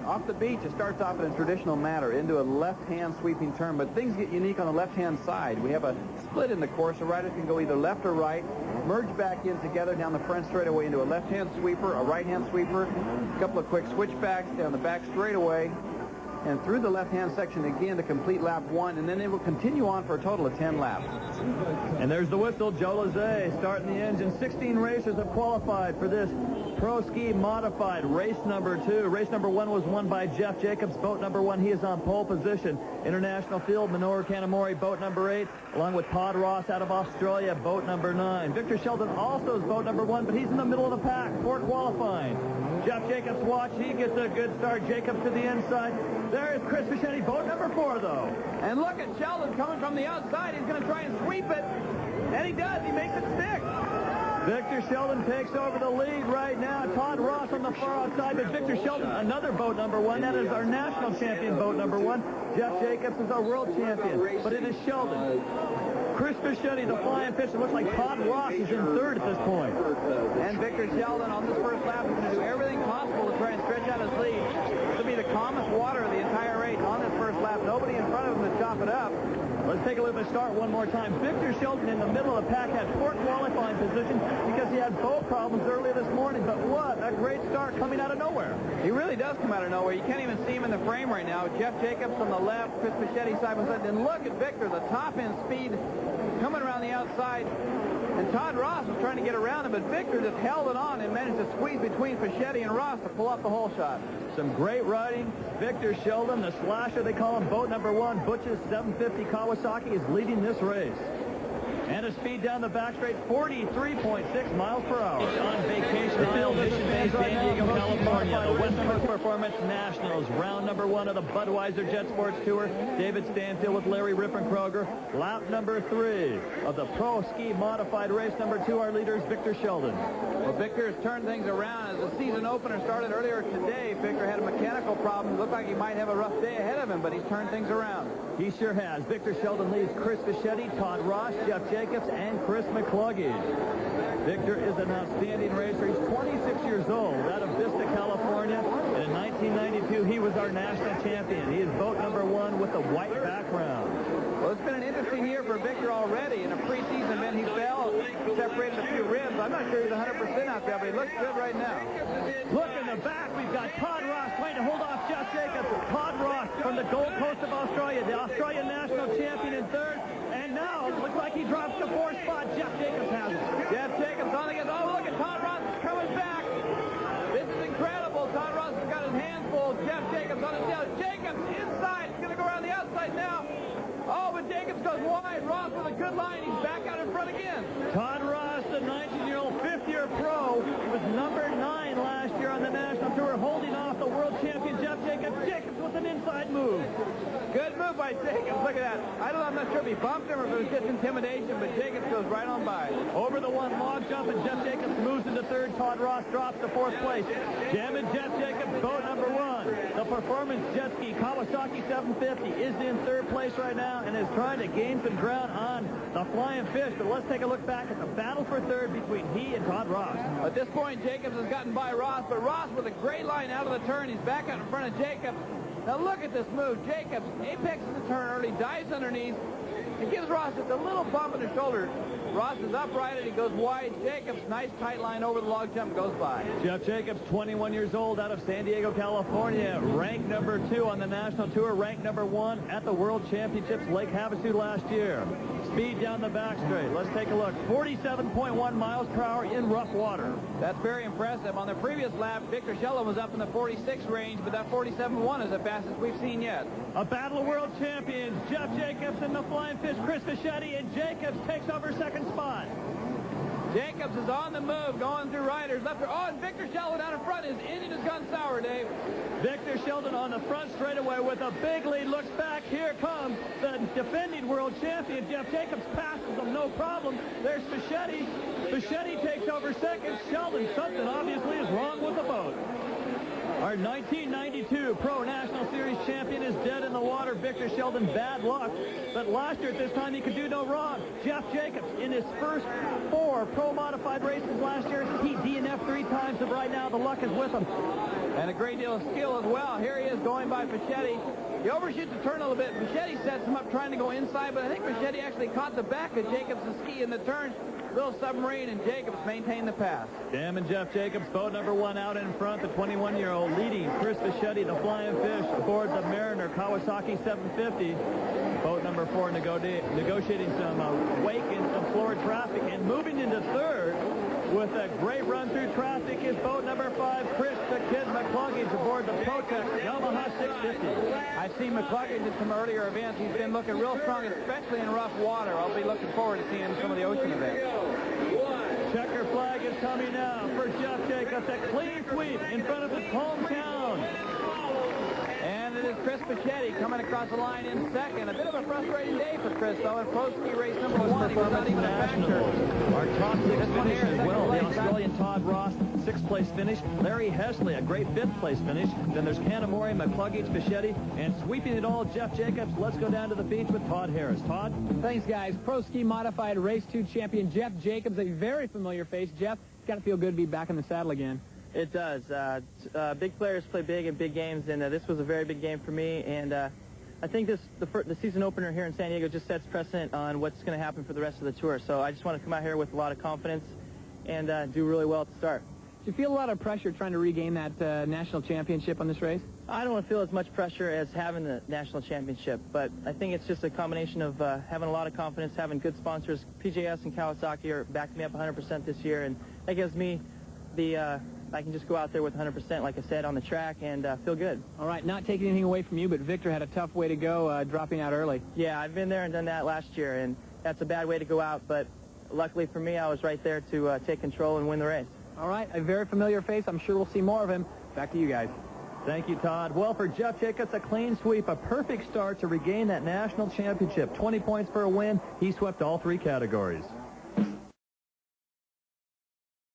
Off the beach, it starts off in a traditional manner into a left-hand sweeping turn, but things get unique on the left-hand side. We have a split in the course, so riders can go either left or right, merge back in together down the front straightaway into a left-hand sweeper, a right-hand sweeper, a couple of quick switchbacks down the back straightaway, and through the left-hand section again to complete lap 1, and then it will continue on for a total of 10 laps. And there's the whistle. Joe Lazay starting the engine. 16 racers have qualified for this Pro Ski Modified race number 2. Race number 1 was won by Jeff Jacobs. Boat number 1, he is on pole position. International field, Minoru Kanamori, boat number 8, along with Todd Ross out of Australia, boat number 9. Victor Sheldon also is boat number 1, but he's in the middle of the pack for qualifying. Jeff Jacobs watch. He gets a good start. Jacobs to the inside. There is Chris Fischetti, boat number 4, though. And look at Sheldon coming from the outside. He's going to try and sweep it. And he does. He makes it stick. Victor Sheldon takes over the lead right now. Todd Ross on the far outside, but Victor Sheldon, another boat number 1. That is our national champion boat number 1. Jeff Jacobs is our world champion, but it is Sheldon. Chris Fischetti, the flying fish. It looks like Todd Ross is in 3rd at this point. And Victor Sheldon on this first lap is going to do everything possible to try and stretch out his lead. This will be the calmest water of the entire race on this first lap. Nobody in front of him to chop it up. Let's take a look at the start one more time. Victor Sheldon in the middle of the pack had poor qualifying position because he had boat problems earlier this morning. But what a great start coming out of nowhere. He really does come out of nowhere. You can't even see him in the frame right now. Jeff Jacobs on the left, Chris Fischetti side by side. And look at Victor, the top-end speed coming around the outside. And Todd Ross was trying to get around him, but Victor just held it on and managed to squeeze between Fischetti and Ross to pull up the whole shot. Some great riding. Victor Sheldon, the slasher, they call him, boat number 1. Butch's 750 Kawasaki is leading this race. And a speed down the back straight, 43.6 miles per hour. On vacation on Mission Bay, San Diego, California. The Western Performance Nationals, round number 1 of the Budweiser Jet Sports Tour. David Stanfield with Larry Riffenkroger. Lap number 3 of the Pro Ski Modified race number 2. Our leader is Victor Sheldon. Well, Victor has turned things around. As the season opener started earlier today, Victor had a mechanical problem. It looked like he might have a rough day ahead of him, but he's turned things around. He sure has. Victor Sheldon leads Chris Fischetti, Todd Ross, Jeff Jacobs, and Chris McCluggage. Victor is an outstanding racer. He's 26 years old, out of Vista, California. And in 1992, he was our national champion. He is boat number 1 with a white background. Well, it's been an interesting year for Victor already. In a preseason event, he fell, separated a few ribs. I'm not sure he's 100% out there, but he looks good right now. Look in the back. We've got Todd Ross trying to hold off Jeff Jacobs. Todd Ross from the Gold Coast of Australia, the Australian national champion in 3rd. And now, it looks like he drops to 4th spot. Jeff Jacobs has it. Jeff Jacobs on again. Oh, look at Todd Ross coming back. This is incredible. Todd Ross has got his hands full. Jeff Jacobs on his tail. Jacobs inside. He's going to go around the outside now. Oh, but Jacobs goes wide. Ross with a good line. He's back out in front again. Todd Ross, the 19-year-old fifth-year pro, was number 9 last year on the national tour, holding off the world champion Jeff Jacobs. Jacobs with an inside move. Good move by Jacobs. Look at that. I'm not sure if he bumped him or if it was just intimidation, but Jacobs goes right on by. Over the 1 log jump, and Jeff Jacobs moves into 3rd. Todd Ross drops to 4th place. Jam and Jeff Jacobs, boat number 1. The Performance Jet Ski Kawasaki 750 is in 3rd place right now and is trying to gain some ground on the Flying Fish. But let's take a look back at the battle for 3rd between he and Todd Ross. At this point, Jacobs has gotten by Ross, but Ross with a great line out of the turn. He's back out in front of Jacobs. Now look at this move. Jacobs apexes the turn early, dives underneath, and gives Ross just a little bump in the shoulder. Ross is upright and he goes wide. Jacobs, nice tight line over the log jump, goes by. Jeff Jacobs, 21 years old, out of San Diego, California. Ranked number 2 on the national tour. Ranked number 1 at the World Championships Lake Havasu last year. Speed down the back straight. Let's take a look. 47.1 miles per hour in rough water. That's very impressive. On the previous lap, Victor Sheldon was up in the 46 range, but that 47.1 is the fastest we've seen yet. A battle of world champions. Jeff Jacobs and the Flying Fish, Chris Fischetti, and Jacobs takes over 2nd spot. Jacobs is on the move, going through riders. Left her. Oh, and Victor Sheldon out in front. His engine has gone sour, Dave. Victor Sheldon on the front straightaway with a big lead. Looks back. Here comes the defending world champion. Jeff Jacobs passes him, no problem. There's Fischetti. Fischetti takes over 2nd. Sheldon, something obviously is wrong with the boat. Our 1992 Pro National Series champion is dead in the water. Victor Sheldon, bad luck. But last year at this time, he could do no wrong. Jeff Jacobs, in his first 4 Pro Modified races last year, he DNF'd 3 times, and right now the luck is with him. And a great deal of skill as well. Here he is going by Fischetti. He overshoots the turn a little bit. Fischetti sets him up trying to go inside, but I think Fischetti actually caught the back of Jacobs' ski in the turn. Little submarine, and Jacobs maintained the pass. Cam and Jeff Jacobs, boat number 1 out in front. The 21-year-old leading Chris Fischetti, the Flying Fish, aboard the Mariner Kawasaki 750. Boat number 4 negotiating some wake and some floor traffic, and moving into third with a great run through traffic is boat number 5, Chris the Kid McCluggage, aboard the Protect Yamaha 650. I've seen McCluggage in some earlier events. He's been looking real strong, especially in rough water. I'll be looking forward to seeing some of the ocean events. Checker flag is coming now for Jeff Jacobs. A clean sweep in front of his hometown. And it is Chris Fischetti coming across the line in second. A bit of a frustrating day for Chris, though, in Pro Ski race number 1. He was not even a factor. Our top 6 This one finish here, as well. The second place. Australian Todd Ross, 6th place finish. Larry Hesley, a great 5th place finish. Then there's Canamori, McCluggage, Fischetti, and sweeping it all, Jeff Jacobs. Let's go down to the beach with Todd Harris. Todd? Thanks, guys. Pro Ski Modified Race 2 champion Jeff Jacobs, a very familiar face. Jeff, it's got to feel good to be back in the saddle again. It does. Big players play big in big games, and this was a very big game for me. And I think the season opener here in San Diego just sets precedent on what's going to happen for the rest of the tour. So I just want to come out here with a lot of confidence and do really well at the start. Do you feel a lot of pressure trying to regain that national championship on this race? I don't want to feel as much pressure as having the national championship, but I think it's just a combination of having a lot of confidence, having good sponsors. PJS and Kawasaki are backing me up 100% this year, and that gives me the I can just go out there with 100%, like I said, on the track and feel good. All right, not taking anything away from you, but Victor had a tough way to go, dropping out early. Yeah, I've been there and done that last year, and that's a bad way to go out, but luckily for me, I was right there to take control and win the race. All right, a very familiar face. I'm sure we'll see more of him. Back to you guys. Thank you, Todd. Well, for Jeff Jacobs, a clean sweep, a perfect start to regain that national championship. 20 points for a win. He swept all 3 categories.